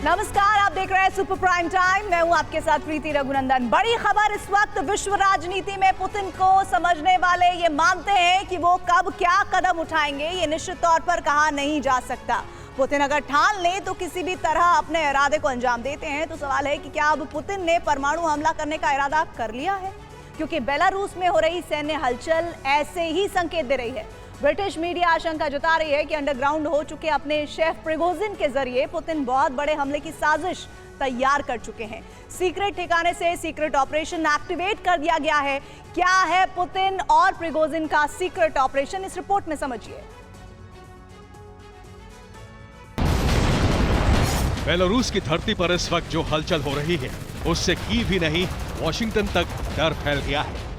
नमस्कार, आप देख रहे हैं सुपर प्राइम टाइम। मैं हूं आपके साथ प्रीति रघुनंदन। बड़ी खबर इस वक्त विश्व राजनीति में। पुतिन को समझने वाले ये मानते हैं कि वो कब क्या कदम उठाएंगे ये निश्चित तौर पर कहा नहीं जा सकता। पुतिन अगर ठान ले तो किसी भी तरह अपने इरादे को अंजाम देते हैं। तो सवाल है कि क्या अब पुतिन ने परमाणु हमला करने का इरादा कर लिया है, क्योंकि बेलारूस में हो रही सैन्य हलचल ऐसे ही संकेत दे रही है। ब्रिटिश मीडिया आशंका जता रही है कि अंडरग्राउंड हो चुके अपने शेफ प्रिगोजिन के जरिए पुतिन बहुत बड़े हमले की साजिश तैयार कर चुके हैं। सीक्रेट ठिकाने से सीक्रेट ऑपरेशन एक्टिवेट कर दिया गया है। क्या है पुतिन और प्रिगोजिन का सीक्रेट ऑपरेशन, इस रिपोर्ट में समझिए। बेलारूस की धरती पर इस वक्त जो हलचल हो रही है उससे की भी नहीं वॉशिंगटन तक डर फैल गया है।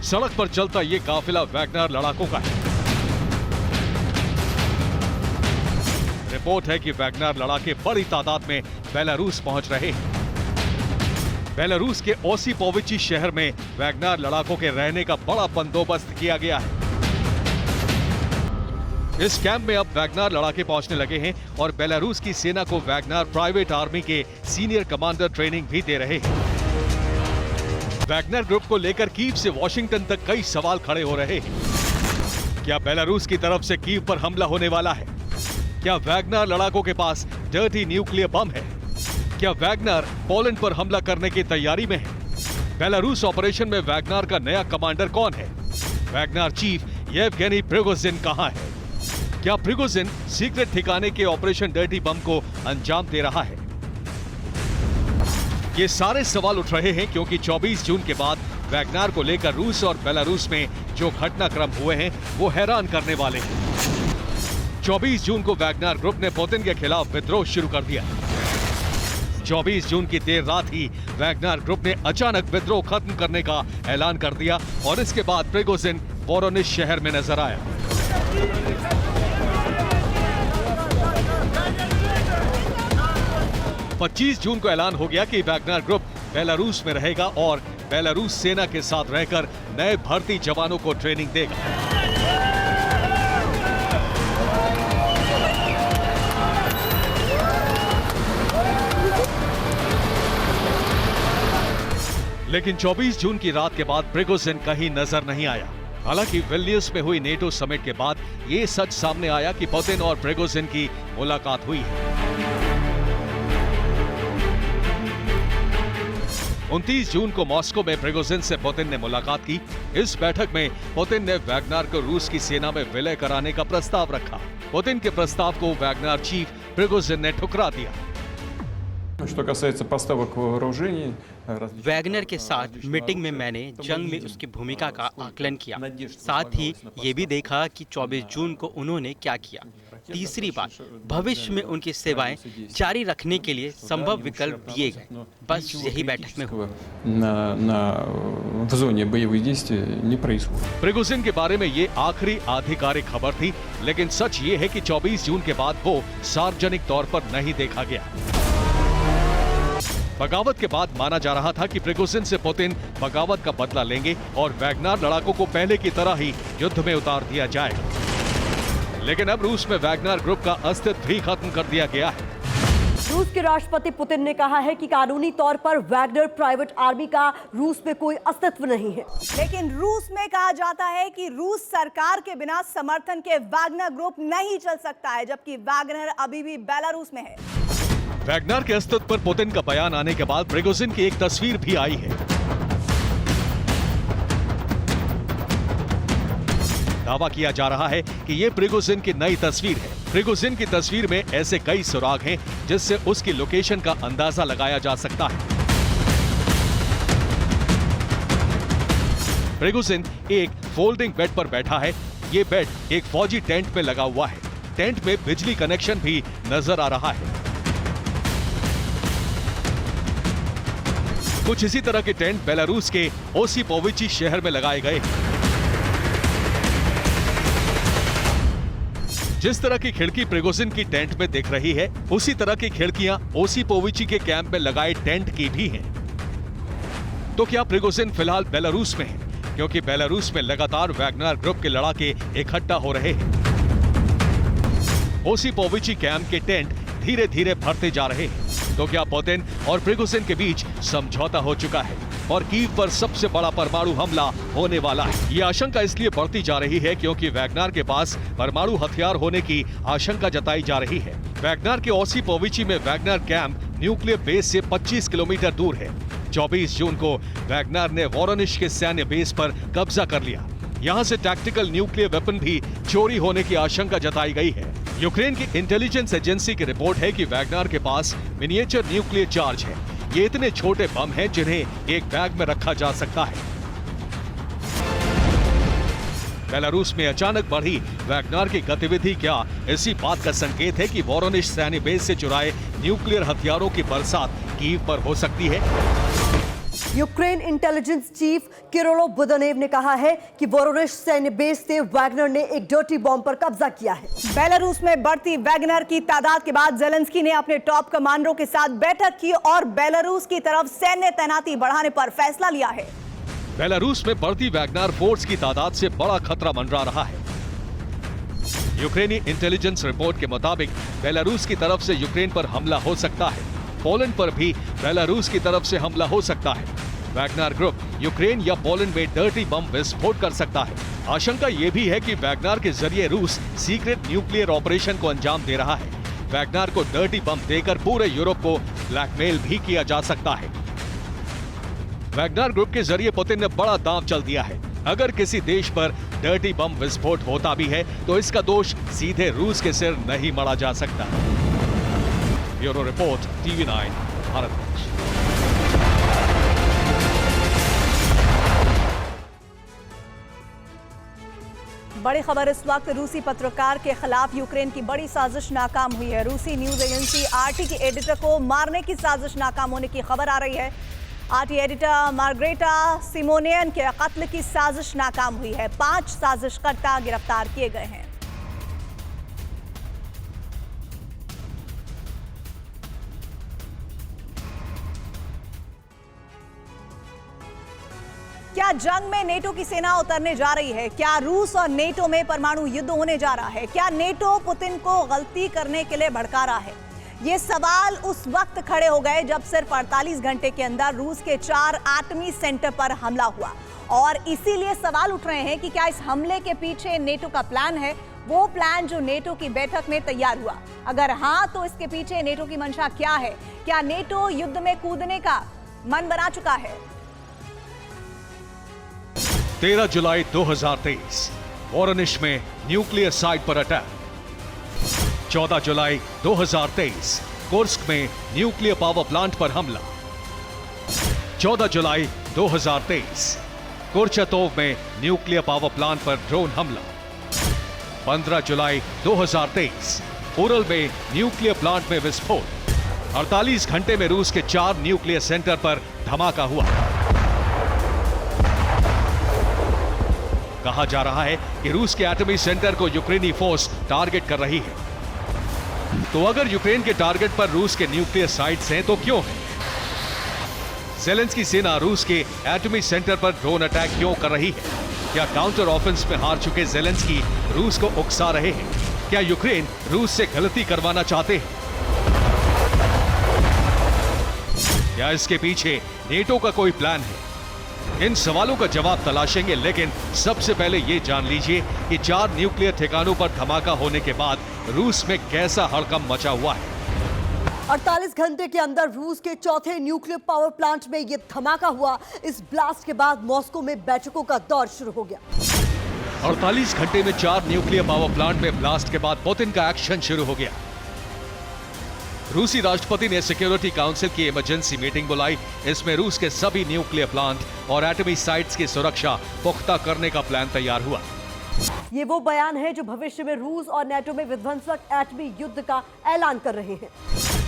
सड़क पर चलता ये काफिला वैगनर लड़ाकों का है। रिपोर्ट है कि वैगनर लड़ाके बड़ी तादाद में बेलारूस पहुंच रहे हैं। बेलारूस के ओसिपोविची शहर में वैगनर लड़ाकों के रहने का बड़ा बंदोबस्त किया गया है। इस कैंप में अब वैगनर लड़ाके पहुंचने लगे हैं और बेलारूस की सेना को वैगनर प्राइवेट आर्मी के सीनियर कमांडर ट्रेनिंग भी दे रहे हैं। वैगनर ग्रुप को लेकर कीव से वॉशिंगटन तक कई सवाल खड़े हो रहे हैं। क्या बेलारूस की तरफ से कीव पर हमला होने वाला है? क्या वैगनर लड़ाकों के पास डर्टी न्यूक्लियर बम है? क्या वैगनर पोलैंड पर हमला करने की तैयारी में है? बेलारूस ऑपरेशन में वैगनर का नया कमांडर कौन है? वैगनर चीफ येवगेनी प्रिगोजिन कहां है? क्या प्रिगोजिन सीक्रेट ठिकाने के ऑपरेशन डर्टी बम को अंजाम दे रहा है? ये सारे सवाल उठ रहे हैं क्योंकि 24 जून के बाद वैगनर को लेकर रूस और बेलारूस में जो घटनाक्रम हुए हैं वो हैरान करने वाले हैं। 24 जून को वैगनर ग्रुप ने पुतिन के खिलाफ विद्रोह शुरू कर दिया। 24 जून की देर रात ही वैगनर ग्रुप ने अचानक विद्रोह खत्म करने का ऐलान कर दिया और इसके बाद प्रिगोजिन वोरोनिश शहर में नजर आया। 25 जून को ऐलान हो गया कि वैगनर ग्रुप बेलारूस में रहेगा और बेलारूस सेना के साथ रहकर नए भर्ती जवानों को ट्रेनिंग देगा। लेकिन 24 जून की रात के बाद प्रिगोजिन कहीं नजर नहीं आया। हालांकि विल्नियस में हुई नेटो समिट के बाद यह सच सामने आया कि पुतिन और प्रिगोजिन की मुलाकात हुई है। 29 जून को मॉस्को में प्रिगोजिन से पुतिन ने मुलाकात की। इस बैठक में पुतिन ने वैगनर को रूस की सेना में विलय कराने का प्रस्ताव रखा। पुतिन के प्रस्ताव को वैगनर चीफ प्रिगोजिन ने ठुकरा दिया। वैगनर के साथ मीटिंग में मैंने जंग में उसकी भूमिका का आकलन किया। साथ ही ये भी देखा कि 24 जून को उन्होंने क्या किया। तीसरी बात, भविष्य में उनकी सेवाएं जारी रखने के लिए संभव विकल्प दिए गए। बस यही बैठक में हुआ। प्रिगोजिन के बारे में ये आखिरी आधिकारिक खबर थी, लेकिन सच ये है कि 24 जून के बाद वो सार्वजनिक तौर पर नहीं देखा गया। बगावत के बाद माना जा रहा था कि प्रिगोजिन से पुतिन बगावत का बदला लेंगे और वैगनर लड़ाकों को पहले की तरह ही युद्ध में उतार दिया जाएगा। लेकिन अब रूस में वैगनर ग्रुप का अस्तित्व भी खत्म कर दिया गया है। रूस के राष्ट्रपति पुतिन ने कहा है कि कानूनी तौर पर वैगनर प्राइवेट आर्मी का रूस में कोई अस्तित्व नहीं है। लेकिन रूस में कहा जाता है कि रूस सरकार के बिना समर्थन के वैगनर ग्रुप नहीं चल सकता है, जबकि वैगनर अभी भी बेलारूस में है। वैगनर के अस्तित्व पर पुतिन का बयान आने के बाद प्रिगोजिन की एक तस्वीर भी आई है। दावा किया जा रहा है कि ये प्रिगोजिन की नई तस्वीर है। प्रिगोजिन की तस्वीर में ऐसे कई सुराग हैं जिससे उसकी लोकेशन का अंदाजा लगाया जा सकता है। प्रिगोजिन एक फोल्डिंग बेड पर बैठा है। ये बेड एक फौजी टेंट में लगा हुआ है। टेंट में बिजली कनेक्शन भी नजर आ रहा है। कुछ इसी तरह के टेंट बेलारूस के ओसिपोविची शहर में लगाए गए। जिस तरह की खिड़की प्रिगोजिन की टेंट में दिख रही है, उसी तरह की खिड़कियां ओसिपोविची के कैंप में लगाए टेंट की भी हैं। तो क्या प्रिगोजिन फिलहाल बेलारूस में है? क्योंकि बेलारूस में लगातार वैगनर ग्रुप के लड़ाके इकट्ठा हो रहे हैं। ओसिपोविची कैंप के टेंट धीरे धीरे भरते जा रहे हैं। तो क्या पुतिन और प्रिगोजिन के बीच समझौता हो चुका है और कीव पर सबसे बड़ा परमाणु हमला होने वाला है? ये आशंका इसलिए बढ़ती जा रही है क्योंकि वैगनार के पास परमाणु हथियार होने की आशंका जताई जा रही है। वैगनार के ओसिपोविची में वैगनार कैंप न्यूक्लियर बेस से 25 किलोमीटर दूर है। 24 जून को वैगनार ने वोरोनिश के सैन्य बेस पर कब्जा कर लिया। यहाँ से टैक्टिकल न्यूक्लियर वेपन भी चोरी होने की आशंका जताई गई है। यूक्रेन की इंटेलिजेंस एजेंसी की रिपोर्ट है कि वैगनार के पास मिनिएचर न्यूक्लियर चार्ज है। ये इतने छोटे बम हैं जिन्हें एक बैग में रखा जा सकता है। बेलारूस में अचानक बढ़ी वैगनार की गतिविधि क्या इसी बात का संकेत है कि वोरोनिश सैन्य बेस से चुराए न्यूक्लियर हथियारों की बरसात कीव पर हो सकती है? यूक्रेन इंटेलिजेंस चीफ किरिलो बुदानेव ने कहा है कि वोरोनिश सैन्य बेस से वैगनर ने एक डर्टी बॉम्ब पर कब्जा किया है। बेलारूस में बढ़ती वैगनर की तादाद के बाद जेलेंस्की ने अपने टॉप कमांडरों के साथ बैठक की और बेलारूस की तरफ सैन्य तैनाती बढ़ाने पर फैसला लिया है। बेलारूस में बढ़ती वैगनार फोर्स की तादाद से बड़ा खतरा मंडरा रहा है। यूक्रेनी इंटेलिजेंस रिपोर्ट के मुताबिक बेलारूस की तरफ से यूक्रेन पर हमला हो सकता है। पोलैंड पर भी बेलारूस की तरफ से हमला हो सकता है। वैगनार ग्रुप यूक्रेन या पोलैंड में डर्टी बम विस्फोट कर सकता है। आशंका यह भी है कि वैगनार के जरिए रूस सीक्रेट न्यूक्लियर ऑपरेशन को अंजाम दे रहा है। वैगनार को डर्टी बम देकर पूरे यूरोप को ब्लैकमेल भी किया जा सकता है। वैगनार ग्रुप के जरिए पुतिन ने बड़ा दांव चल दिया है। अगर किसी देश पर डर्टी बम विस्फोट होता भी है तो इसका दोष सीधे रूस के सिर नहीं मढ़ा जा सकता। ब्यूरो रिपोर्ट, TV9 भारत देश। बड़ी खबर इस वक्त रूसी पत्रकार के खिलाफ यूक्रेन की बड़ी साजिश नाकाम हुई है। रूसी न्यूज एजेंसी RT के एडिटर को मारने की साजिश नाकाम होने की खबर आ रही है। RT एडिटर मार्ग्रेटा सिमोनियन के कत्ल की साजिश नाकाम हुई है। 5 साजिशकर्ता गिरफ्तार किए गए हैं। क्या जंग में नेटो की सेना उतरने जा रही है? क्या रूस और नेटो में परमाणु युद्ध होने जा रहा है? क्या नेटो पुतिन को गलती करने के लिए भड़का रहा है? ये सवाल उस वक्त खड़े हो गए जब सिर्फ 48 घंटे के अंदर रूस के 4 एटमी सेंटर पर हमला हुआ और इसीलिए सवाल उठ रहे हैं कि क्या इस हमले के पीछे नेटो का प्लान है, वो प्लान जो नेटो की बैठक में तैयार हुआ? अगर हाँ, तो इसके पीछे नेटो की मंशा क्या है? क्या नेटो युद्ध में कूदने का मन बना चुका है? 13 जुलाई 2023 वोरोनिश में न्यूक्लियर साइट पर अटैक। 14 जुलाई 2023 कुर्स्क में न्यूक्लियर पावर प्लांट पर हमला। 14 जुलाई 2023 कुर्चतोव में न्यूक्लियर पावर प्लांट पर ड्रोन हमला। 15 जुलाई 2023 उरल में न्यूक्लियर प्लांट में विस्फोट। 48 घंटे में रूस के 4 न्यूक्लियर सेंटर पर धमाका हुआ। कहा जा रहा है कि रूस के एटमी सेंटर को यूक्रेनी फोर्स टारगेट कर रही है। तो अगर यूक्रेन के टारगेट पर रूस के न्यूक्लियर साइट्स हैं तो क्यों है? ज़ेलेंस्की सेना रूस के एटमी सेंटर पर ड्रोन अटैक क्यों कर रही है? क्या काउंटर ऑफेंस में हार चुके ज़ेलेंस्की रूस को उकसा रहे हैं? क्या यूक्रेन रूस से गलती करवाना चाहते हैं? क्या इसके पीछे नेटो का कोई प्लान है? इन सवालों का जवाब तलाशेंगे, लेकिन सबसे पहले ये जान लीजिए कि 4 न्यूक्लियर ठिकानों पर धमाका होने के बाद रूस में कैसा हड़कंप मचा हुआ है। 48 घंटे के अंदर रूस के 4थे न्यूक्लियर पावर प्लांट में यह धमाका हुआ। इस ब्लास्ट के बाद मॉस्को में बैठकों का दौर शुरू हो गया। 48 घंटे में 4 न्यूक्लियर पावर प्लांट में ब्लास्ट के बाद पुतिन का एक्शन शुरू हो गया। रूसी राष्ट्रपति ने सिक्योरिटी काउंसिल की इमरजेंसी मीटिंग बुलाई। इसमें रूस के सभी न्यूक्लियर प्लांट और एटमी साइट्स की सुरक्षा पुख्ता करने का प्लान तैयार हुआ। ये वो बयान है जो भविष्य में रूस और नेटो में विध्वंसक एटमी युद्ध का ऐलान कर रहे हैं।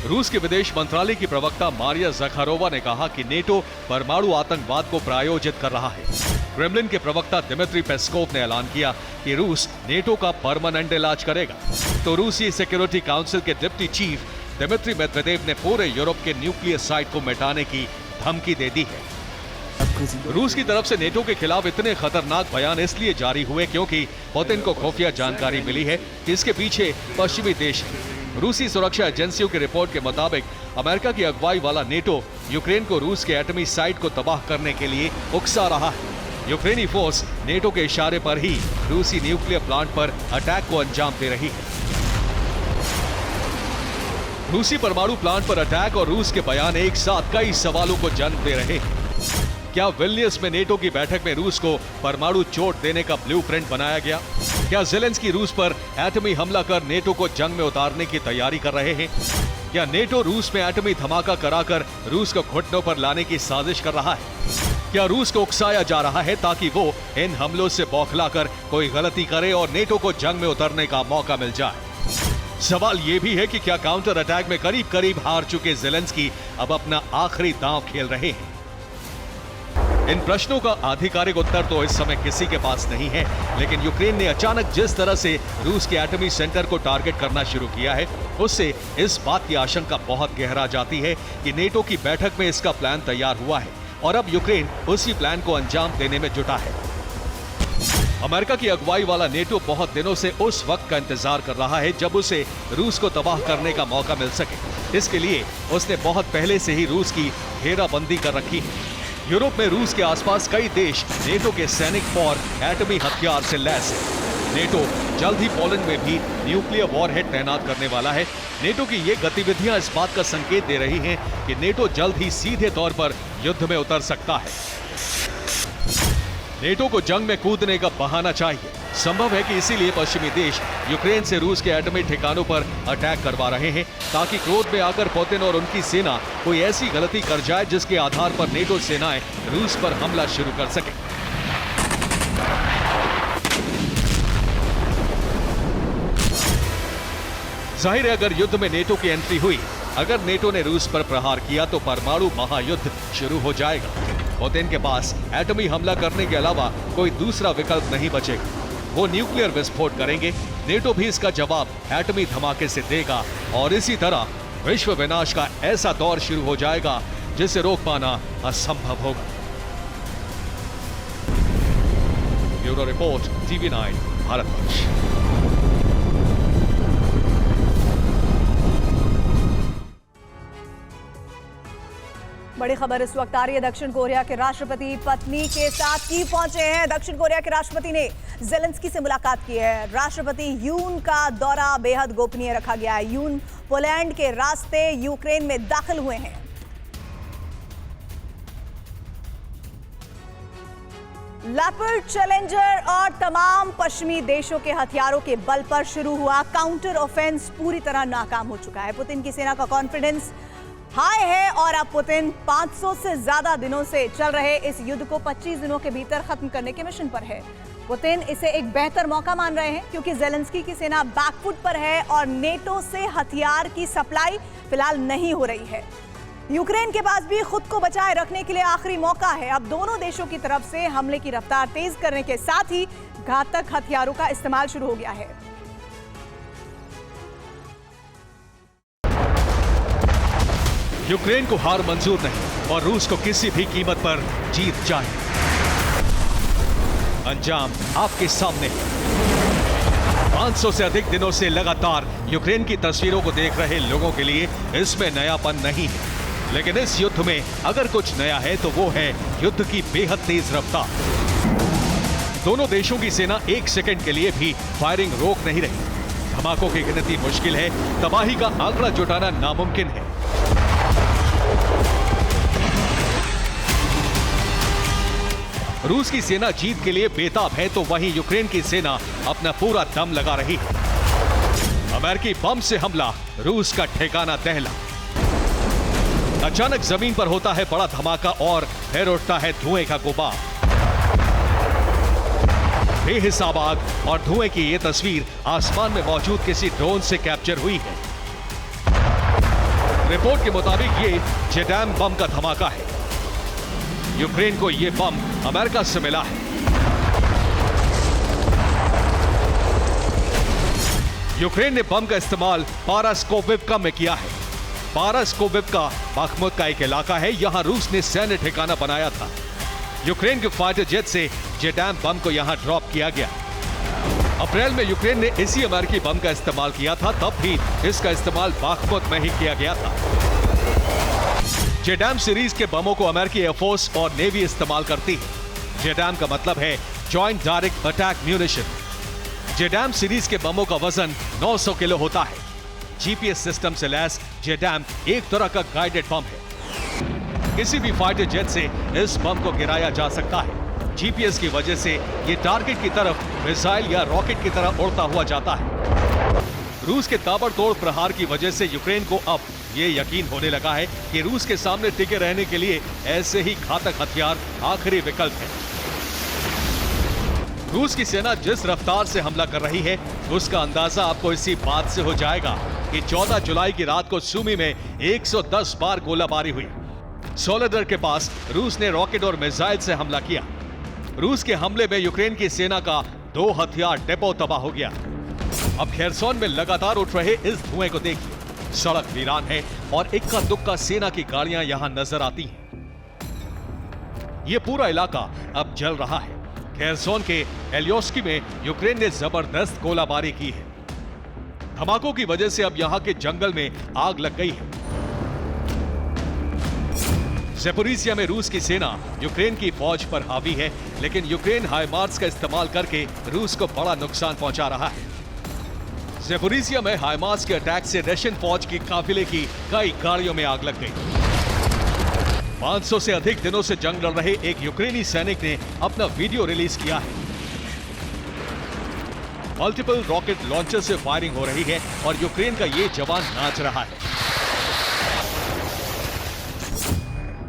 रूस के विदेश मंत्रालय की प्रवक्ता मारिया ज़खारोवा ने कहा कि नेटो परमाणु आतंकवाद को प्रायोजित कर रहा है। क्रेमलिन के प्रवक्ता दिमित्री पेस्कोव ने ऐलान किया कि रूस नेटो का परमानेंट इलाज करेगा। तो रूसी सिक्योरिटी काउंसिल के डिप्टी चीफ दिमित्री मेदवेदेव ने पूरे यूरोप के न्यूक्लियर साइट को मिटाने की धमकी दे दी है। रूस की तरफ से नेटो के खिलाफ इतने खतरनाक बयान इसलिए जारी हुए क्योंकि पुतिन को खुफिया जानकारी मिली है कि इसके पीछे पश्चिमी देश है। रूसी सुरक्षा एजेंसियों की रिपोर्ट के मुताबिक अमेरिका की अगुवाई वाला नेटो यूक्रेन को रूस के एटमी साइट को तबाह करने के लिए उकसा रहा है। यूक्रेनी फोर्स नेटो के इशारे पर ही रूसी न्यूक्लियर प्लांट पर अटैक को अंजाम दे रही है। रूसी परमाणु प्लांट पर अटैक और रूस के बयान एक साथ कई सवालों को जन्म दे रहे हैं। क्या विल्नियस में नेटो की बैठक में रूस को परमाणु चोट देने का ब्लूप्रिंट बनाया गया? क्या ज़ेलेंस्की रूस पर एटमी हमला कर नेटो को जंग में उतारने की तैयारी कर रहे हैं? क्या नेटो रूस में एटमी धमाका कराकर रूस को घुटनों पर लाने की साजिश कर रहा है? क्या रूस को उकसाया जा रहा है ताकि वो इन हमलों से बौखलाकर कोई गलती करे और नेटो को जंग में उतरने का मौका मिल जाए? सवाल ये भी है कि क्या काउंटर अटैक में करीब करीब हार चुके ज़ेलेंस्की अब अपना आखिरी दांव खेल रहे हैं? इन प्रश्नों का आधिकारिक उत्तर तो इस समय किसी के पास नहीं है, लेकिन यूक्रेन ने अचानक जिस तरह से रूस के एटमी सेंटर को टारगेट करना शुरू किया है, उससे इस बात की आशंका बहुत गहरा जाती है कि नेटो की बैठक में इसका प्लान तैयार हुआ है और अब यूक्रेन उसी प्लान को अंजाम देने में जुटा है। अमेरिका की अगुवाई वाला नेटो बहुत दिनों से उस वक्त का इंतजार कर रहा है जब उसे रूस को तबाह करने का मौका मिल सके। इसके लिए उसने बहुत पहले से ही रूस की घेराबंदी कर रखी है। यूरोप में रूस के आसपास कई देश नेटो के सैनिक और एटमी हथियार से लैस है। नेटो जल्द ही पोलैंड में भी न्यूक्लियर वॉरहेड तैनात करने वाला है। नेटो की ये गतिविधियां इस बात का संकेत दे रही हैं कि नेटो जल्द ही सीधे तौर पर युद्ध में उतर सकता है। नेटो को जंग में कूदने का बहाना चाहिए। संभव है कि इसीलिए पश्चिमी देश यूक्रेन से रूस के एटमी ठिकानों पर अटैक करवा रहे हैं ताकि क्रोध में आकर पुतिन और उनकी सेना कोई ऐसी गलती कर जाए जिसके आधार पर नेटो सेनाएं रूस पर हमला शुरू कर सके। जाहिर है अगर युद्ध में नेटो की एंट्री हुई, अगर नेटो ने रूस पर प्रहार किया तो परमाणु महायुद्ध शुरू हो जाएगा। पुतिन के पास एटमी हमला करने के अलावा कोई दूसरा विकल्प नहीं बचेगा। वो न्यूक्लियर विस्फोट करेंगे, नेटो भी इसका जवाब एटमी धमाके से देगा और इसी तरह विश्व विनाश का ऐसा दौर शुरू हो जाएगा जिसे रोक पाना असंभव होगा। Bureau report, TV9 Bharatvarsh. बड़ी खबर इस वक्त आ रही है। दक्षिण कोरिया के राष्ट्रपति पत्नी के साथ की पहुंचे हैं। दक्षिण कोरिया के राष्ट्रपति ने ज़ेलेंस्की से मुलाकात की है। राष्ट्रपति यून का दौरा बेहद गोपनीय रखा गया है। यून पोलैंड के रास्ते यूक्रेन में दाखिल हुए हैं। लेपर्ड, चैलेंजर और तमाम पश्चिमी देशों के हथियारों के बल पर शुरू हुआ काउंटर ऑफेंस पूरी तरह नाकाम हो चुका है। पुतिन की सेना का कॉन्फिडेंस हाई है और अब पुतिन 500 से ज्यादा दिनों से चल रहे इस युद्ध को 25 दिनों के भीतर खत्म करने के मिशन पर है। पुतिन इसे एक बेहतर मौका मान रहे हैं क्योंकि ज़ेलेंस्की की सेना बैकफुट पर है और नेटो से हथियार की सप्लाई फिलहाल नहीं हो रही है। यूक्रेन के पास भी खुद को बचाए रखने के लिए आखिरी मौका है। अब दोनों देशों की तरफ से हमले की रफ्तार तेज करने के साथ ही घातक हथियारों का इस्तेमाल शुरू हो गया है। यूक्रेन को हार मंजूर नहीं और रूस को किसी भी कीमत पर जीत चाहिए। अंजाम आपके सामने है। 500 से अधिक दिनों से लगातार यूक्रेन की तस्वीरों को देख रहे लोगों के लिए इसमें नयापन नहीं है, लेकिन इस युद्ध में अगर कुछ नया है तो वो है युद्ध की बेहद तेज रफ्तार। दोनों देशों की सेना एक सेकंड के लिए भी फायरिंग रोक नहीं रही। धमाकों की गिनती मुश्किल है, तबाही का आंकड़ा जुटाना नामुमकिन है। रूस की सेना जीत के लिए बेताब है तो वहीं यूक्रेन की सेना अपना पूरा दम लगा रही है। अमेरिकी बम से हमला, रूस का ठिकाना दहला। अचानक जमीन पर होता है बड़ा धमाका और फिर उठता है धुएं का गुबार। बेहिसाब आग और धुएं की यह तस्वीर आसमान में मौजूद किसी ड्रोन से कैप्चर हुई है। रिपोर्ट के मुताबिक ये जेडैम बम का धमाका है। यूक्रेन को यह बम अमेरिका से मिला है। यूक्रेन ने बम का इस्तेमाल पारास्कोविवका में किया है। पारास्कोविवका बाखमुत का एक इलाका है, यहां रूस ने सैन्य ठिकाना बनाया था। यूक्रेन के फाइटर जेट से जेडैम बम को यहां ड्रॉप किया गया। अप्रैल में यूक्रेन ने इसी अमेरिकी बम का इस्तेमाल किया था, तब भी इसका इस्तेमाल बाखमुत में ही किया गया था। जेडैम सीरीज के बमों को अमेरिकी एयरफोर्स और नेवी इस्तेमाल करती है। जेडैम का मतलब है joint direct attack munition. JDAM series के बमों का वजन 900 किलो होता है। जीपीएस सिस्टम से लैस जेडैम एक तरह का गाइडेड बम है। किसी भी फाइटर जेट से इस बम को गिराया जा सकता है। जीपीएस की वजह से ये टारगेट की तरफ मिसाइल या रॉकेट की तरह उड़ता हुआ जाता है। रूस के ताबड़तोड़ प्रहार की वजह से यूक्रेन को अब ये यकीन होने लगा है कि रूस के सामने टिके रहने के लिए ऐसे ही घातक हथियार आखिरी विकल्प है। रूस की सेना जिस रफ्तार से हमला कर रही है, उसका अंदाजा आपको इसी बात से हो जाएगा कि 14 जुलाई की रात को सुमी में 110 बार गोलाबारी हुई। सोलेदर के पास रूस ने रॉकेट और मिसाइल से हमला किया। रूस के हमले में यूक्रेन की सेना का 2 हथियार डिपो तबाह हो गया। अब खेरसोन में लगातार उठ रहे इस धुएं को देखिए। सड़क वीरान है और इक्का दुक्का सेना की गाड़ियां यहां नजर आती हैं। यह पूरा इलाका अब जल रहा है। खेरसोन के एलियोस्की में यूक्रेन ने जबरदस्त गोलाबारी की है। धमाकों की वजह से अब यहां के जंगल में आग लग गई है। ज़ेपोरिज़िया में रूस की सेना यूक्रेन की फौज पर हावी है, लेकिन यूक्रेन हाइमार्स का इस्तेमाल करके रूस को बड़ा नुकसान पहुंचा रहा है। ज़ेपोरिज़िया में हाइमार्स के अटैक से रशियन फौज के काफिले की कई गाड़ियों में आग लग गई। 500 से अधिक दिनों से जंग लड़ रहे एक यूक्रेनी सैनिक ने अपना वीडियो रिलीज किया है। मल्टीपल रॉकेट लॉन्चर से फायरिंग हो रही है और यूक्रेन का ये जवान नाच रहा है।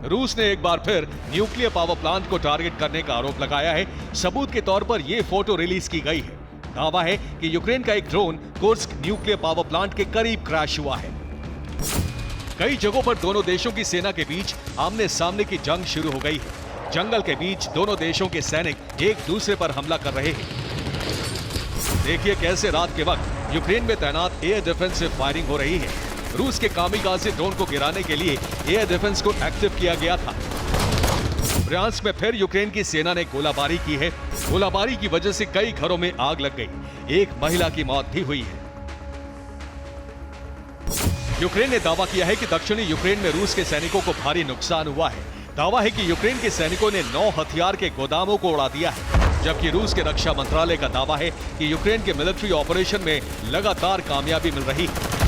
रूस ने एक बार फिर न्यूक्लियर पावर प्लांट को टारगेट करने का आरोप लगाया है। सबूत के तौर पर यह फोटो रिलीज की गई है। दावा है कि यूक्रेन का एक drone Kursk nuclear power plant के करीब क्रैश हुआ है। कई जगहों पर दोनों देशों की सेना के बीच आमने सामने की जंग शुरू हो गई है। जंगल के बीच दोनों देशों के सैनिक एक दूसरे पर हमला कर रहे हैं। देखिए कैसे रात के वक्त यूक्रेन में तैनात एयर डिफेंस से फायरिंग हो रही है। रूस के कामिकाज़े ड्रोन को गिराने के लिए एयर डिफेंस को एक्टिव किया गया था। ब्रियांस्क में फिर यूक्रेन की सेना ने गोलाबारी की है। गोलाबारी की वजह से कई घरों में आग लग गई। एक महिला की मौत भी हुई है। यूक्रेन ने दावा किया है कि दक्षिणी यूक्रेन में रूस के सैनिकों को भारी नुकसान हुआ है। दावा है कि यूक्रेन के सैनिकों ने 9 हथियार के गोदामों को उड़ा दिया है, जबकि रूस के रक्षा मंत्रालय का दावा है कि यूक्रेन के मिलिट्री ऑपरेशन में लगातार कामयाबी मिल रही है।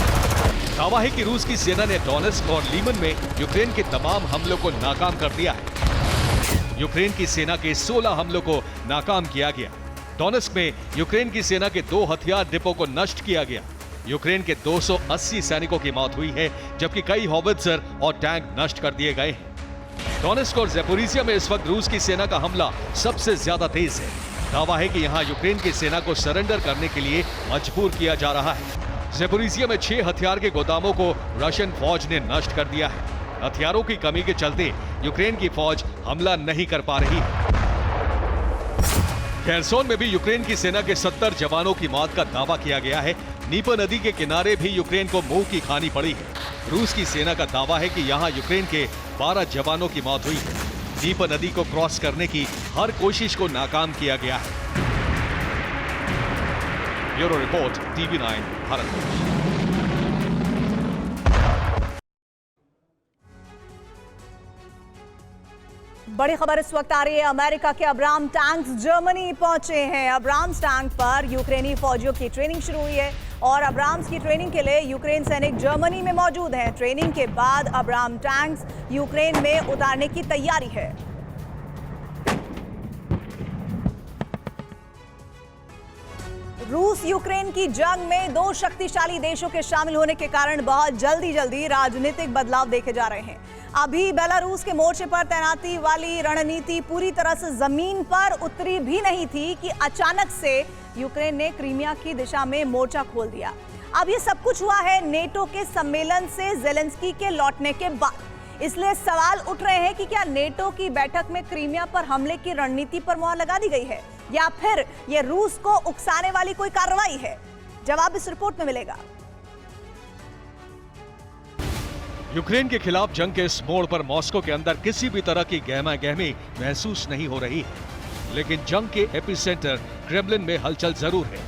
दावा है कि रूस की सेना ने डोनेट्स्क और लीमन में यूक्रेन के तमाम हमलों को नाकाम कर दिया है। यूक्रेन की सेना के 16 हमलों को नाकाम किया गया। डोनेट्स्क में यूक्रेन की सेना के 2 हथियार डिपो को नष्ट किया गया। यूक्रेन के 280 सैनिकों की मौत हुई है, जबकि कई हॉवित्जर और टैंक नष्ट कर दिए गए हैं। डोनेट्स्क और ज़ेपोरिज़िया में इस वक्त रूस की सेना का हमला सबसे ज्यादा तेज है। दावा है कि यहां यूक्रेन की सेना को सरेंडर करने के लिए मजबूर किया जा रहा है। ज़ेपोरिज़िया में 6 हथियार के गोदामों को रशियन फौज ने नष्ट कर दिया है। हथियारों की कमी के चलते यूक्रेन की फौज हमला नहीं कर पा रही है। खेरसोन में भी यूक्रेन की सेना के 70 जवानों की मौत का दावा किया गया है। नीपर नदी के किनारे भी यूक्रेन को मुंह की खानी पड़ी है। रूस की सेना का दावा है कि यहां यूक्रेन के 12 जवानों की मौत हुई है। नीपर नदी को क्रॉस करने की हर कोशिश को नाकाम किया गया है। Bureau report, TV9 Bharat. बड़ी खबर इस वक्त आ रही है। अमेरिका के अब्राम टैंक्स जर्मनी पहुंचे हैं। अब्राम्स टैंक पर यूक्रेनी फौजियों की ट्रेनिंग शुरू हुई है और अब्राम्स की ट्रेनिंग के लिए यूक्रेन सैनिक जर्मनी में मौजूद हैं। ट्रेनिंग के बाद अब्राम टैंक्स यूक्रेन में उतारने की तैयारी है। रूस यूक्रेन की जंग में 2 शक्तिशाली देशों के शामिल होने के कारण बहुत जल्दी राजनीतिक बदलाव देखे जा रहे हैं। अभी बेलारूस के मोर्चे पर तैनाती वाली रणनीति पूरी तरह से जमीन पर उतरी भी नहीं थी कि अचानक से यूक्रेन ने क्रीमिया की दिशा में मोर्चा खोल दिया। अब ये सब कुछ हुआ है नेटो के सम्मेलन से ज़ेलेंस्की के लौटने के बाद। इसलिए सवाल उठ रहे हैं कि क्या नेटो की बैठक में क्रीमिया पर हमले की रणनीति पर मुहर लगा दी गई है या फिर ये रूस को उकसाने वाली कोई कार्रवाई है। जवाब इस रिपोर्ट में मिलेगा। यूक्रेन के खिलाफ जंग के इस मोड़ पर मॉस्को के अंदर किसी भी तरह की गहमा गहमी महसूस नहीं हो रही है, लेकिन जंग के एपिसेंटर क्रेमलिन में हलचल जरूर है।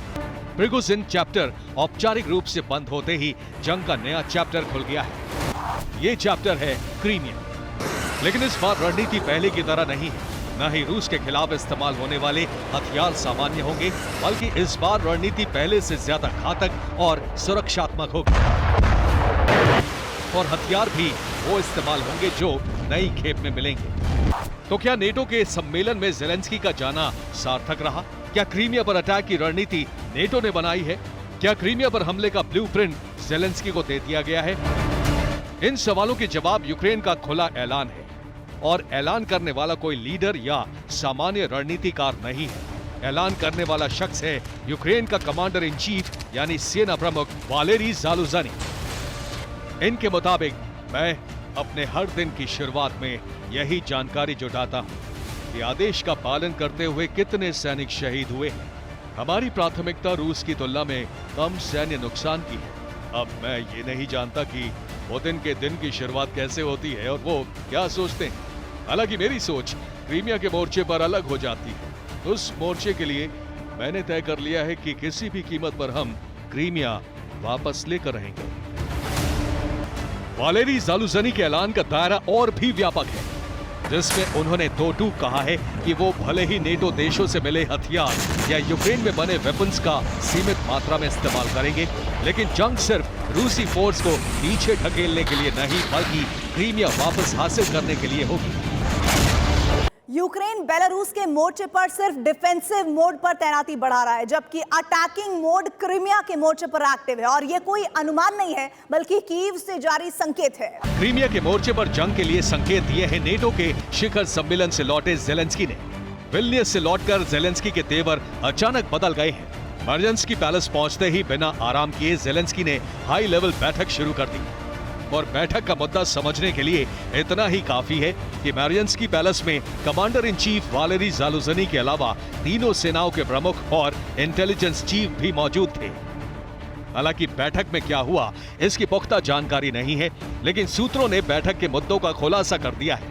प्रिगोजिन चैप्टर औपचारिक रूप से बंद होते ही जंग का नया चैप्टर खुल गया है। ये चैप्टर है क्रीमिया। लेकिन इस बार रणनीति पहले की तरह नहीं है। न ही रूस के खिलाफ इस्तेमाल होने वाले हथियार सामान्य होंगे, बल्कि इस बार रणनीति पहले से ज्यादा घातक और सुरक्षात्मक होगी। और हथियार भी वो इस्तेमाल होंगे जो नई खेप में मिलेंगे। तो क्या नेटो के सम्मेलन में ज़ेलेंस्की का जाना सार्थक रहा? क्या क्रीमिया पर अटैक की रणनीति नेटो ने बनाई है? क्या क्रीमिया पर हमले का ब्लूप्रिंट ज़ेलेंस्की को दे दिया गया है? इन सवालों के जवाब यूक्रेन का खुला ऐलान है, और ऐलान करने वाला कोई लीडर या सामान्य रणनीतिकार नहीं है। ऐलान करने वाला शख्स है यूक्रेन का कमांडर इन चीफ यानी सेना प्रमुख वालेरी ज़ालुझनी। इनके मुताबिक मैं अपने हर दिन की शुरुआत में यही जानकारी जुटाता हूं कि आदेश का पालन करते हुए कितने सैनिक शहीद हुए हैं। हमारी प्राथमिकता रूस की तुलना में कम सैन्य नुकसान की है। अब मैं ये नहीं जानता कि पुतिन के दिन की शुरुआत कैसे होती है और वो क्या सोचते हैं। हालांकि मेरी सोच क्रीमिया के मोर्चे पर अलग हो जाती है। उस मोर्चे के लिए मैंने तय कर लिया है कि किसी भी कीमत पर हम क्रीमिया वापस लेकर रहेंगे। वालेरी ज़ालुझनी के ऐलान का दायरा और भी व्यापक है, जिसमें उन्होंने दो टूक कहा है कि वो भले ही नेटो देशों से मिले हथियार या यूक्रेन में बने वेपन्स का सीमित मात्रा में इस्तेमाल करेंगे, लेकिन जंग सिर्फ रूसी फोर्स को पीछे ढकेलने के लिए नहीं, बल्कि क्रीमिया वापस हासिल करने के लिए होगी। यूक्रेन बेलारूस के मोर्चे पर सिर्फ डिफेंसिव मोड पर तैनाती बढ़ा रहा है, जबकि अटैकिंग मोड क्रीमिया के मोर्चे पर एक्टिव है। और ये कोई अनुमान नहीं है, बल्कि कीव से जारी संकेत है। क्रीमिया के मोर्चे पर जंग के लिए संकेत दिए हैं नेटो के शिखर सम्मेलन से लौटे ज़ेलेंस्की ने। विल्नियस से लौटकर ज़ेलेंस्की के तेवर अचानक बदल गए हैं। मर्जंस्की पैलेस पहुंचते ही बिना आराम किए ज़ेलेंस्की ने हाई लेवल बैठक शुरू कर दी। और बैठक का मुद्दा समझने के लिए इतना ही काफी है कि मर्जंस्की पैलेस में कमांडर इन चीफ वालेरी ज़ालुझनी के अलावा तीनों सेनाओं के प्रमुख और इंटेलिजेंस चीफ भी मौजूद थे। हालांकि बैठक में क्या हुआ इसकी पुख्ता जानकारी नहीं है, लेकिन सूत्रों ने बैठक के मुद्दों का खुलासा कर दिया है।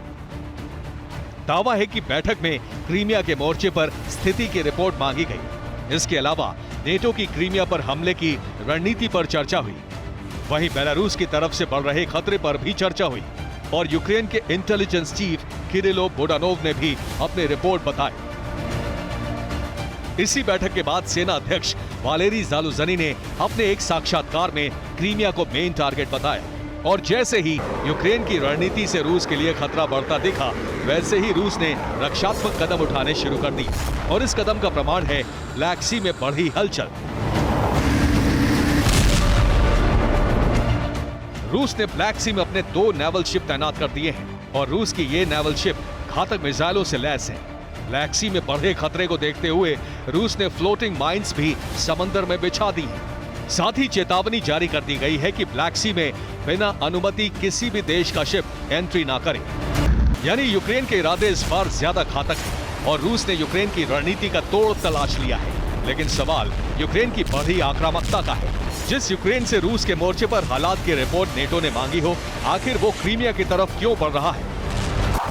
दावा है कि बैठक में क्रीमिया के मोर्चे पर स्थिति की रिपोर्ट मांगी गई। इसके अलावा नेटो की क्रीमिया पर हमले की रणनीति पर चर्चा हुई। वहीं बेलारूस की तरफ से बढ़ रहे खतरे पर भी चर्चा हुई और यूक्रेन के इंटेलिजेंस चीफ किरिलो बुडानोव ने भी अपने रिपोर्ट बताए। इसी बैठक के बाद सेना अध्यक्ष वालेरी ज़ालुझनी ने अपने एक साक्षात्कार में क्रीमिया को मेन टारगेट बताया। और जैसे ही यूक्रेन की रणनीति से रूस के लिए खतरा बढ़ता दिखा, वैसे ही रूस ने रक्षात्मक कदम उठाने शुरू कर दी। और इस कदम का प्रमाण है ब्लैक सी में बढ़ी हलचल। रूस ने ब्लैक सी में अपने 2 नेवल शिप तैनात कर दिए हैं और रूस की ये नेवल शिप घातक मिसाइलों से लैस है। ब्लैक सी में बढ़े खतरे को देखते हुए रूस ने फ्लोटिंग माइंस भी समंदर में बिछा दी हैं। साथ ही चेतावनी जारी कर दी गई है कि ब्लैक सी में बिना अनुमति किसी भी देश का शिप एंट्री ना करे। यानी यूक्रेन के इरादे इस बार ज्यादा घातक हैं और रूस ने यूक्रेन की रणनीति का तोड़ तलाश लिया है। लेकिन सवाल यूक्रेन की बढ़ी आक्रामकता का है। जिस यूक्रेन से रूस के मोर्चे पर हालात की रिपोर्ट नेटो ने मांगी हो, आखिर वो क्रीमिया की तरफ क्यों बढ़ रहा है?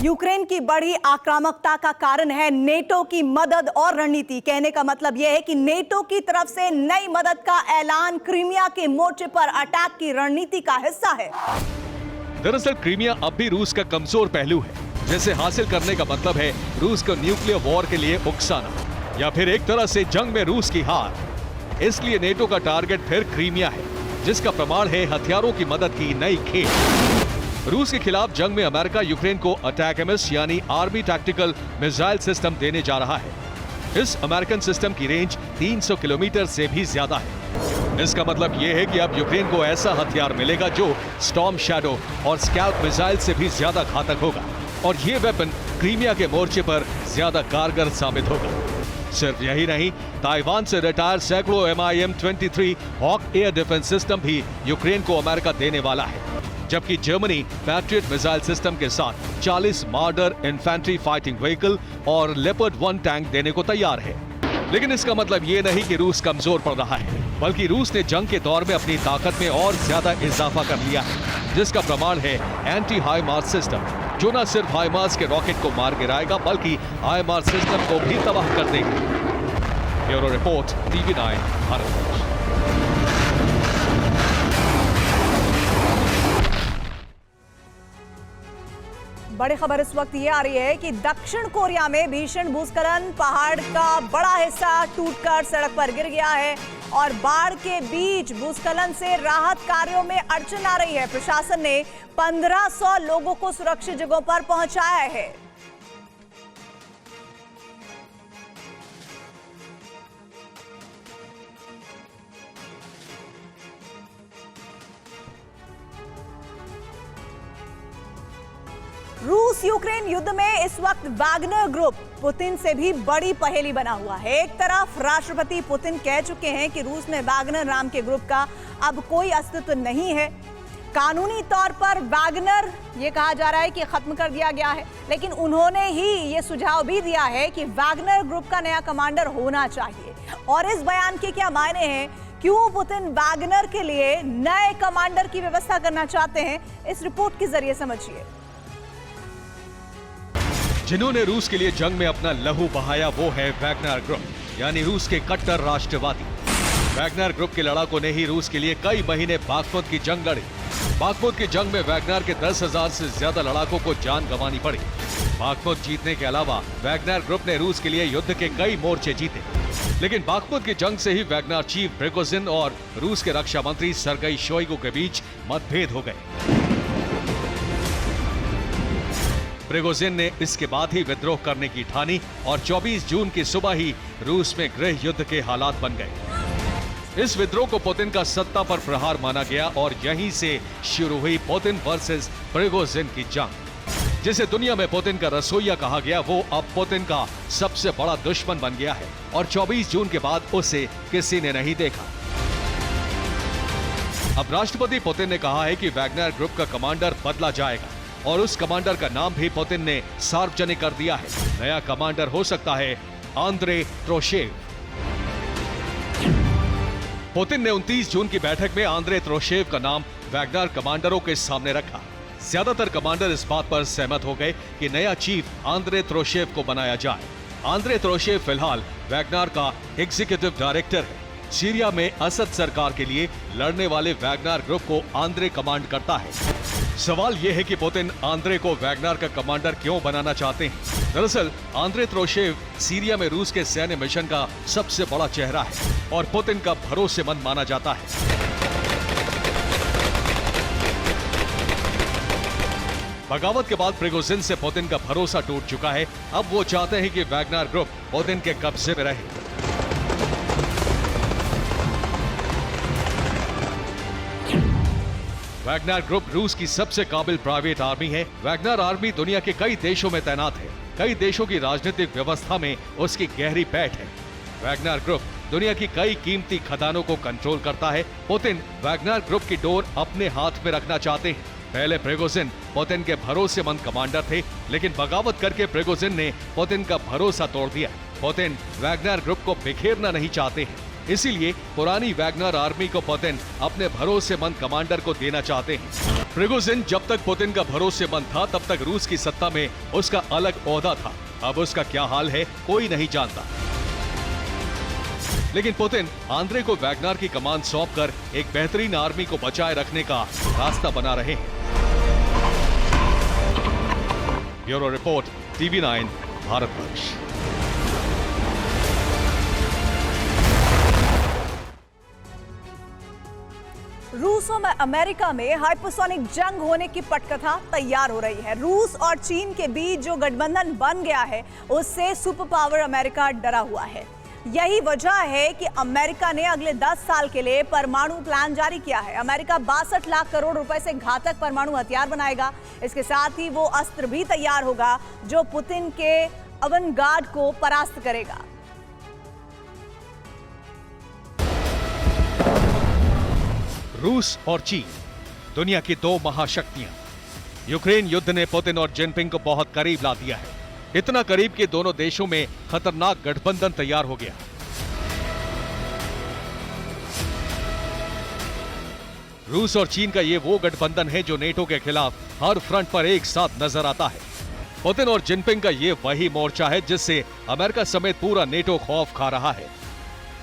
यूक्रेन की बड़ी आक्रामकता का कारण है नेटो की मदद और रणनीति। कहने का मतलब यह है कि नेटो की तरफ से नई मदद का ऐलान क्रीमिया के मोर्चे पर अटैक की रणनीति का हिस्सा है। दरअसल क्रीमिया अब भी रूस का कमजोर पहलू है, जिसे हासिल करने का मतलब है रूस को न्यूक्लियर वॉर के लिए उकसाना या फिर एक तरह से जंग में रूस की हार। इसलिए नेटो का टारगेट फिर क्रीमिया है, जिसका प्रमाण है हथियारों की मदद की नई खेप। रूस के खिलाफ जंग में अमेरिका यूक्रेन को अटैकम्स यानी आर्मी टैक्टिकल मिसाइल सिस्टम देने जा रहा है। इस अमेरिकन सिस्टम की रेंज 300 किलोमीटर से भी ज्यादा है। इसका मतलब यह है कि अब यूक्रेन को ऐसा हथियार मिलेगा जो स्टॉर्म शैडो और स्कैल्प मिसाइल से भी ज्यादा घातक होगा और ये वेपन क्रीमिया के मोर्चे पर ज्यादा कारगर साबित होगा। सिर्फ यही नहीं, ताइवान से रिटायर सैकड़ों MIM-23 Hawk air defence system भी यूक्रेन को अमेरिका देने वाला है, जबकि जर्मनी पैट्रियट मिसाइल सिस्टम के साथ 40 मार्डर इन्फेंट्री फाइटिंग व्हीकल और लेपर्ड 1 टैंक देने को तैयार है। लेकिन इसका मतलब ये नहीं कि रूस कमजोर पड़ रहा है, बल्कि रूस ने जंग के दौर में अपनी ताकत में और ज्यादा इजाफा कर लिया है। जिसका प्रमाण है एंटी हाइमार्स सिस्टम, जो न सिर्फ हाइमार्स के रॉकेट को मार गिराएगा बल्कि हाइमार्स सिस्टम को भी तबाह कर देगा। Bureau report, TV9 Bharat. बड़ी खबर इस वक्त ये आ रही है कि दक्षिण कोरिया में भीषण भूस्खलन, पहाड़ का बड़ा हिस्सा टूटकर सड़क पर गिर गया है और बाढ़ के बीच भूस्खलन से राहत कार्यों में अड़चन आ रही है। प्रशासन ने 1500 लोगों को सुरक्षित जगहों पर पहुंचाया है। रूस यूक्रेन युद्ध में इस वक्त वैगनर ग्रुप पुतिन से भी बड़ी पहेली बना हुआ है। एक तरफ राष्ट्रपति पुतिन कह चुके हैं कि रूस में वैगनर नाम के ग्रुप का अब कोई अस्तित्व नहीं है। कानूनी तौर पर वैगनर ये कहा जा रहा है कि खत्म कर दिया गया है, लेकिन उन्होंने ही ये सुझाव भी दिया है कि वैगनर ग्रुप का नया कमांडर होना चाहिए। और इस बयान के क्या मायने हैं, क्यों पुतिन वैगनर के लिए नए कमांडर की व्यवस्था करना चाहते हैं, इस रिपोर्ट के जरिए समझिए। जिन्होंने रूस के लिए जंग में अपना लहू बहाया वो है वैगनर ग्रुप, यानी रूस के कट्टर राष्ट्रवादी। वैगनर ग्रुप के लड़ाकों ने ही रूस के लिए कई महीने बागमुत की जंग लड़ी। बागमुत की जंग में वैगनर के 10,000 से ज्यादा लड़ाकों को जान गंवानी पड़ी। बागमुत जीतने के अलावा वैगनर ग्रुप ने रूस के लिए युद्ध के कई मोर्चे जीते, लेकिन बागमुत की जंग से ही वैगनर चीफ प्रिगोजिन और रूस के रक्षा मंत्री सर्गेई शोइगु के बीच मतभेद हो गए। प्रिगोजिन ने इसके बाद ही विद्रोह करने की ठानी और 24 जून की सुबह ही रूस में गृह युद्ध के हालात बन गए। इस विद्रोह को पुतिन का सत्ता पर प्रहार माना गया और यहीं से शुरू हुई पुतिन वर्सेस प्रिगोजिन की जंग। जिसे दुनिया में पुतिन का रसोइया कहा गया, वो अब पुतिन का सबसे बड़ा दुश्मन बन गया है और 24 जून के बाद उसे किसी ने नहीं देखा। अब राष्ट्रपति पुतिन ने कहा है कि वैगनर ग्रुप का कमांडर बदला जाएगा और उस कमांडर का नाम भी पुतिन ने सार्वजनिक कर दिया है। नया कमांडर हो सकता है आंद्रे त्रोशेव। पुतिन ने 29 जून की बैठक में आंद्रे त्रोशेव का नाम वैगनर कमांडरों के सामने रखा। ज्यादातर कमांडर इस बात पर सहमत हो गए कि नया चीफ आंद्रे त्रोशेव को बनाया जाए। आंद्रे त्रोशेव फिलहाल वैगनर का एग्जीक्यूटिव डायरेक्टर है। सीरिया में असद सरकार के लिए लड़ने वाले वैगनर ग्रुप को आंद्रे कमांड करता है। सवाल यह है कि पुतिन आंद्रे को वैगनर का कमांडर क्यों बनाना चाहते हैं। दरअसल आंद्रे त्रोशेव सीरिया में रूस के सैन्य मिशन का सबसे बड़ा चेहरा है और पुतिन का भरोसेमंद माना जाता है। बगावत के बाद प्रिगोजिन से पुतिन का भरोसा टूट चुका है। अब वो चाहते हैं कि वैगनर ग्रुप पुतिन के कब्जे में रहे। वैगनर ग्रुप रूस की सबसे काबिल प्राइवेट आर्मी है। वैगनर आर्मी दुनिया के कई देशों में तैनात है। कई देशों की राजनीतिक व्यवस्था में उसकी गहरी पैठ है। वैगनर ग्रुप दुनिया की कई कीमती खदानों को कंट्रोल करता है। पुतिन वैगनर ग्रुप की डोर अपने हाथ में रखना चाहते हैं। पहले प्रिगोजिन पुतिन के भरोसेमंद कमांडर थे, लेकिन बगावत करके प्रिगोजिन ने पुतिन का भरोसा तोड़ दिया। पुतिन वैगनर ग्रुप को बिखेरना नहीं चाहते हैं, इसीलिए पुरानी वैगनर आर्मी को पुतिन अपने भरोसेमंद कमांडर को देना चाहते हैं। प्रिगोजिन जब तक पुतिन का भरोसेमंद था तब तक रूस की सत्ता में उसका अलग ओहदा था। अब उसका क्या हाल है कोई नहीं जानता, लेकिन पुतिन आंद्रे को वैगनर की कमान सौंपकर एक बेहतरीन आर्मी को बचाए रखने का रास्ता बना रहे हैं। Bureau report, TV9 Bharatvarsh. रूस और अमेरिका में हाइपरसोनिक जंग होने की पटकथा तैयार हो रही है। रूस और चीन के बीच जो गठबंधन बन गया है उससे सुपर पावर अमेरिका डरा हुआ है। यही वजह है कि अमेरिका ने अगले 10 साल के लिए परमाणु प्लान जारी किया है। अमेरिका 62 लाख करोड़ रुपए से घातक परमाणु हथियार बनाएगा। इसके साथ ही वो अस्त्र भी तैयार होगा जो पुतिन के अवनगार्ड को परास्त करेगा। रूस और चीन, दुनिया की दो महाशक्तियां। यूक्रेन युद्ध ने पुतिन और जिनपिंग को बहुत करीब ला दिया है। इतना करीब कि दोनों देशों में खतरनाक गठबंधन तैयार हो गया। रूस और चीन का ये वो गठबंधन है जो नेटो के खिलाफ हर फ्रंट पर एक साथ नजर आता है। पुतिन और जिनपिंग का ये वही मोर्चा है जिससे अमेरिका समेत पूरा नेटो खौफ खा रहा है।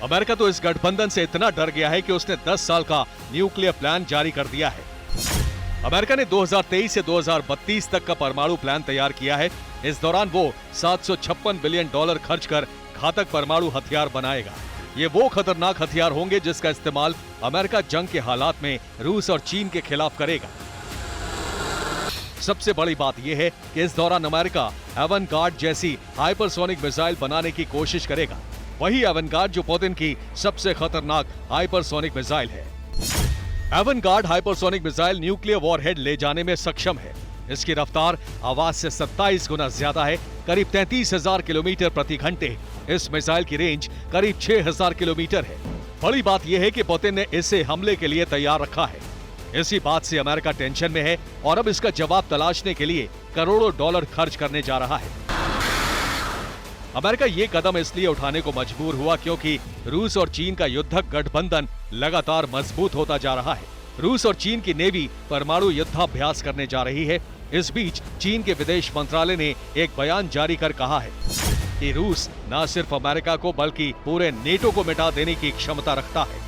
अमेरिका तो इस गठबंधन से इतना डर गया है कि उसने 10 साल का न्यूक्लियर प्लान जारी कर दिया है। अमेरिका ने 2023 से 2032 तक का परमाणु प्लान तैयार किया है। इस दौरान वो $756 बिलियन खर्च कर घातक परमाणु हथियार बनाएगा। ये वो खतरनाक हथियार होंगे जिसका इस्तेमाल अमेरिका जंग के हालात में रूस और चीन के खिलाफ करेगा। सबसे बड़ी बात यह है कि इस दौरान अमेरिका एवनगार्ड जैसी हाइपरसोनिक मिसाइल बनाने की कोशिश करेगा। वही एवनगार्ड जो पुतिन की सबसे खतरनाक हाइपरसोनिक मिसाइल है। Avant-garde hypersonic missile nuclear warhead ले जाने में सक्षम है। इसकी रफ्तार आवाज से 27 गुना ज्यादा है, करीब 33,000 किलोमीटर प्रति घंटे। इस मिसाइल की रेंज करीब 6,000 किलोमीटर है। बड़ी बात यह है कि पुतिन ने इसे हमले के लिए तैयार रखा है। इसी बात से अमेरिका टेंशन में है और अब इसका जवाब तलाशने के लिए करोड़ों डॉलर खर्च करने जा रहा है। अमेरिका ये कदम इसलिए उठाने को मजबूर हुआ क्योंकि रूस और चीन का युद्धक गठबंधन लगातार मजबूत होता जा रहा है। रूस और चीन की नेवी परमाणु युद्धाभ्यास करने जा रही है। इस बीच चीन के विदेश मंत्रालय ने एक बयान जारी कर कहा है कि रूस न सिर्फ अमेरिका को बल्कि पूरे नेटो को मिटा देने की क्षमता रखता है।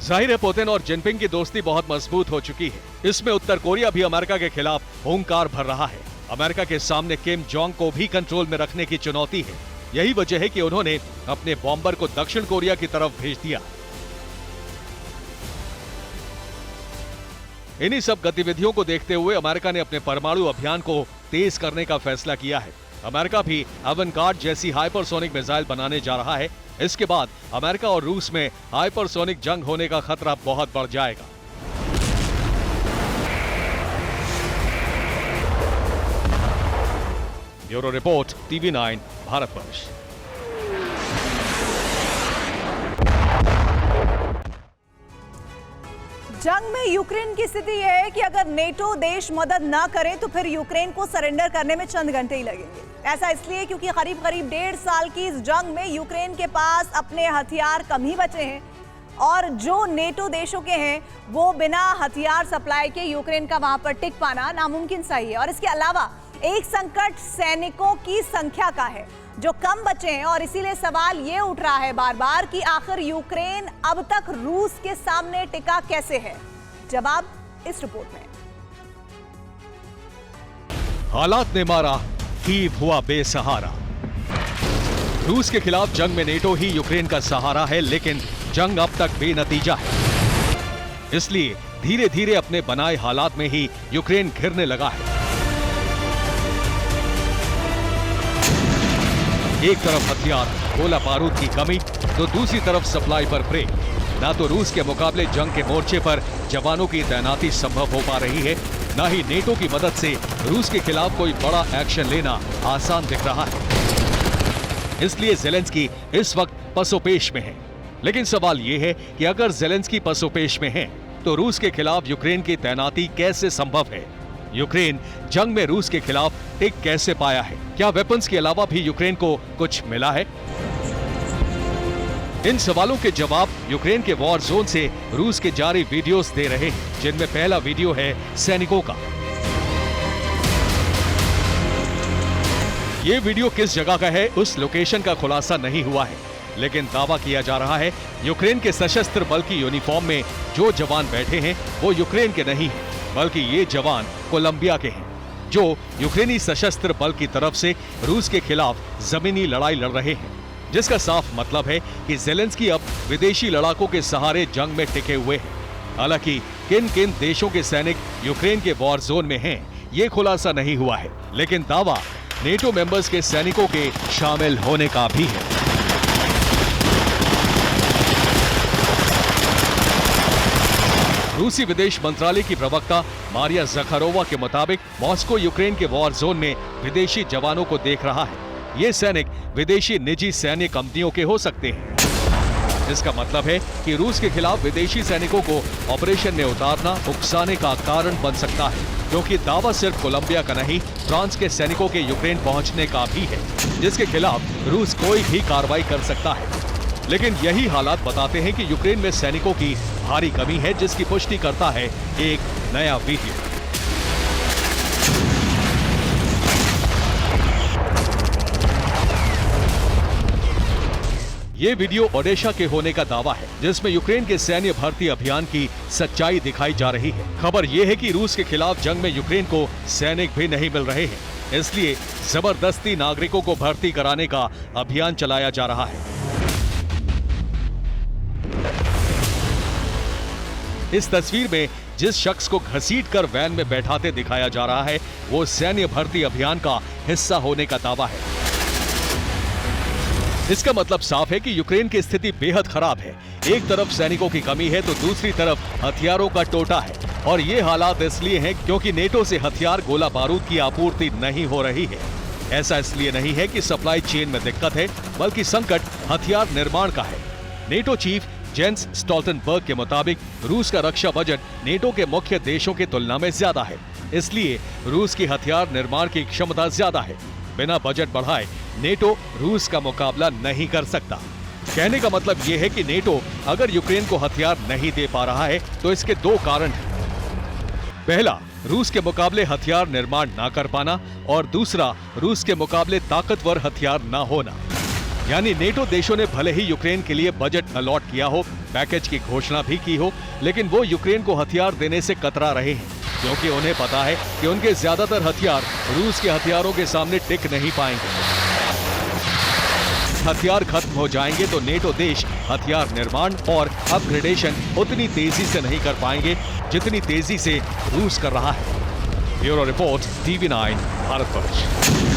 जाहिर है पुतिन और जिनपिंग की दोस्ती बहुत मजबूत हो चुकी है। इसमें उत्तर कोरिया भी अमेरिका के खिलाफ हुंकार भर रहा है। अमेरिका के सामने किम जोंग को भी कंट्रोल में रखने की चुनौती है। यही वजह है कि उन्होंने अपने बॉम्बर को दक्षिण कोरिया की तरफ भेज दिया। इन्हीं सब गतिविधियों को देखते हुए अमेरिका ने अपने परमाणु अभियान को तेज करने का फैसला किया है। अमेरिका भी एवनगार्ड जैसी हाइपरसोनिक मिसाइल बनाने जा रहा है। इसके बाद अमेरिका और रूस में हाइपरसोनिक जंग होने का खतरा बहुत बढ़ जाएगा। Bureau report, TV9 Bharatvarsh. जंग में यूक्रेन की स्थिति यह है कि अगर नेटो देश मदद ना करे तो फिर यूक्रेन को सरेंडर करने में चंद घंटे ही लगेंगे। ऐसा इसलिए क्योंकि करीब 1.5 साल की इस जंग में यूक्रेन के पास अपने हथियार कम ही बचे हैं और जो नेटो देशों के हैं वो बिना हथियार सप्लाई के यूक्रेन का वहां पर टिक पाना नामुमकिन सा ही है। और इसके अलावा एक संकट सैनिकों की संख्या का है जो कम बचे हैं और इसीलिए सवाल ये उठ रहा है बार बार कि आखिर यूक्रेन अब तक रूस के सामने टिका कैसे है। जवाब इस रिपोर्ट में। हालात ने मारा, कीव हुआ बेसहारा। रूस के खिलाफ जंग में नेटो ही यूक्रेन का सहारा है, लेकिन जंग अब तक बेनतीजा है। इसलिए धीरे धीरे अपने बनाए हालात में ही यूक्रेन घिरने लगा है। एक तरफ हथियार, गोला बारूद की कमी तो दूसरी तरफ सप्लाई पर ब्रेक। ना तो रूस के मुकाबले जंग के मोर्चे पर जवानों की तैनाती संभव हो पा रही है, ना ही नेटो की मदद से रूस के खिलाफ कोई बड़ा एक्शन लेना आसान दिख रहा है। इसलिए ज़ेलेंस्की इस वक्त पसोपेश में है। लेकिन सवाल यह है कि अगर ज़ेलेंस्की पसोपेश में है तो रूस के खिलाफ यूक्रेन की तैनाती कैसे संभव है? यूक्रेन जंग में रूस के खिलाफ टिक कैसे पाया है? क्या वेपन्स के अलावा भी यूक्रेन को कुछ मिला है? इन सवालों के जवाब यूक्रेन के वॉर जोन से रूस के जारी वीडियोस दे रहे हैं, जिनमें पहला वीडियो है सैनिकों का। ये वीडियो किस जगह का है उस लोकेशन का खुलासा नहीं हुआ है, लेकिन दावा किया जा रहा है यूक्रेन के सशस्त्र बल की यूनिफॉर्म में जो जवान बैठे हैं वो यूक्रेन के नहीं हैं, बल्कि ये जवान कोलंबिया के हैं, जो यूक्रेनी सशस्त्र बल की तरफ से रूस के खिलाफ जमीनी लड़ाई लड़ रहे हैं। जिसका साफ मतलब है कि ज़ेलेंस्की अब विदेशी लड़ाकों के सहारे जंग में टिके हुए हैं। हालांकि किन किन देशों के सैनिक यूक्रेन के वॉर जोन में हैं, ये खुलासा नहीं हुआ है, लेकिन दावा नेटो मेंबर्स के सैनिकों के शामिल होने का भी है। रूसी विदेश मंत्रालय की प्रवक्ता मारिया ज़खारोवा के मुताबिक मॉस्को यूक्रेन के वॉर जोन में विदेशी जवानों को देख रहा है। ये सैनिक विदेशी निजी सैन्य कंपनियों के हो सकते हैं। इसका मतलब है कि रूस के खिलाफ विदेशी सैनिकों को ऑपरेशन में उतारना उकसाने का कारण बन सकता है, क्योंकि दावा सिर्फ कोलंबिया का नहीं, फ्रांस के सैनिकों के यूक्रेन पहुंचने का भी है, जिसके खिलाफ रूस कोई भी कार्रवाई कर सकता है। लेकिन यही हालात बताते हैं कि यूक्रेन में सैनिकों की भारी कमी है, जिसकी पुष्टि करता है एक नया वीडियो। ये वीडियो ओडेशा के होने का दावा है, जिसमें यूक्रेन के सैन्य भर्ती अभियान की सच्चाई दिखाई जा रही है। खबर ये है कि रूस के खिलाफ जंग में यूक्रेन को सैनिक भी नहीं मिल रहे हैं, इसलिए जबरदस्ती नागरिकों को भर्ती कराने का अभियान चलाया जा रहा है। इस तस्वीर में जिस शख्स को घसीटकर वैन में बैठाते दिखाया जा रहा है, वो सैन्य भर्ती अभियान का हिस्सा होने का दावा है। इसका मतलब साफ है कि यूक्रेन की स्थिति बेहद खराब है। एक तरफ सैनिकों की कमी है तो दूसरी तरफ हथियारों का टोटा है, और ये हालात इसलिए हैं क्योंकि नेटो से हथियार गोला बारूद की आपूर्ति नहीं हो रही है। ऐसा इसलिए नहीं है कि सप्लाई चेन में दिक्कत है, बल्कि संकट हथियार निर्माण का है। नेटो चीफ जेंस स्टोल्टनबर्ग के मुताबिक रूस का रक्षा बजट नेटो के मुख्य देशों की तुलना में ज्यादा है, इसलिए रूस की हथियार निर्माण की क्षमता ज्यादा है। बिना बजट बढ़ाए नेटो रूस का मुकाबला नहीं कर सकता। कहने का मतलब यह है कि नेटो अगर यूक्रेन को हथियार नहीं दे पा रहा है तो इसके दो कारण हैं। पहला, रूस के मुकाबले हथियार निर्माण ना कर पाना, और दूसरा, रूस के मुकाबले ताकतवर हथियार ना होना। यानी नेटो देशों ने भले ही यूक्रेन के लिए बजट अलॉट किया हो, पैकेज की घोषणा भी की हो, लेकिन वो यूक्रेन को हथियार देने से कतरा रहे हैं, क्योंकि उन्हें पता है कि उनके ज्यादातर हथियार रूस के हथियारों के सामने टिक नहीं पाएंगे। हथियार खत्म हो जाएंगे तो नेटो देश हथियार निर्माण और अपग्रेडेशन उतनी तेजी से नहीं कर पाएंगे जितनी तेजी से रूस कर रहा है। Bureau report, TV9 Bharatvarsh.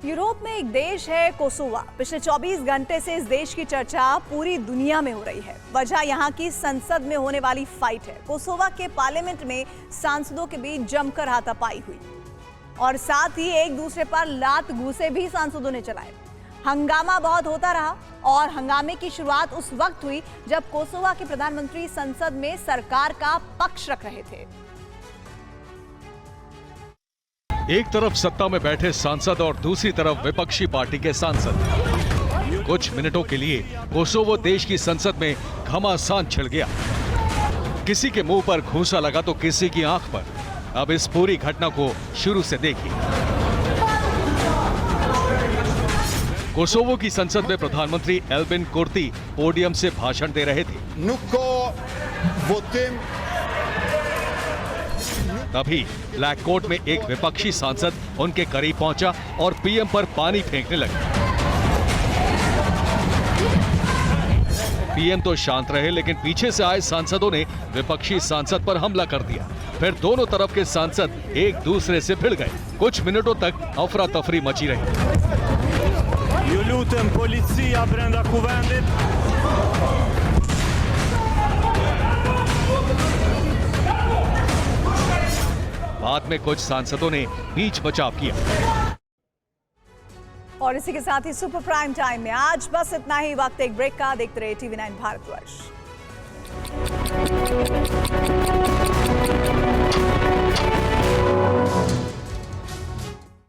Europe में एक देश है कोसोवा। पिछले 24 घंटे से इस देश की चर्चा पूरी दुनिया में हो रही है। वजह यहाँ की संसद में होने वाली फाइट है। कोसोवा के पार्लियामेंट में सांसदों के बीच जमकर हाथापाई हुई और साथ ही एक दूसरे पर लात घूंसे भी सांसदों ने चलाए। हंगामा बहुत होता रहा और हंगामे की शुरुआत उस वक्त हुई जब कोसोवा के प्रधानमंत्री संसद में सरकार का पक्ष रख रहे थे। एक तरफ सत्ता में बैठे सांसद और दूसरी तरफ विपक्षी पार्टी के सांसद। कुछ मिनटों के लिए कोसोवो देश की संसद में घमासान छिड़ गया। किसी के मुंह पर घूंसा लगा तो किसी की आंख पर। अब इस पूरी घटना को शुरू से देखिए। कोसोवो की संसद में प्रधानमंत्री एल्बिन कुर्ती पोडियम से भाषण दे रहे थे। तभी ब्लैक कोर्ट में एक विपक्षी सांसद उनके करीब पहुंचा और पीएम पर पानी फेंकने लगा। पीएम तो शांत रहे, लेकिन पीछे से आए सांसदों ने विपक्षी सांसद पर हमला कर दिया। फिर दोनों तरफ के सांसद एक दूसरे से भिड़ गए। कुछ मिनटों तक अफरा तफरी मची रही। बाद में कुछ सांसदों ने बीच बचाव किया। और इसी के साथ ही सुपर प्राइम टाइम में आज बस इतना ही। वक्त एक ब्रेक का। देखते रहिए TV9 भारतवर्ष।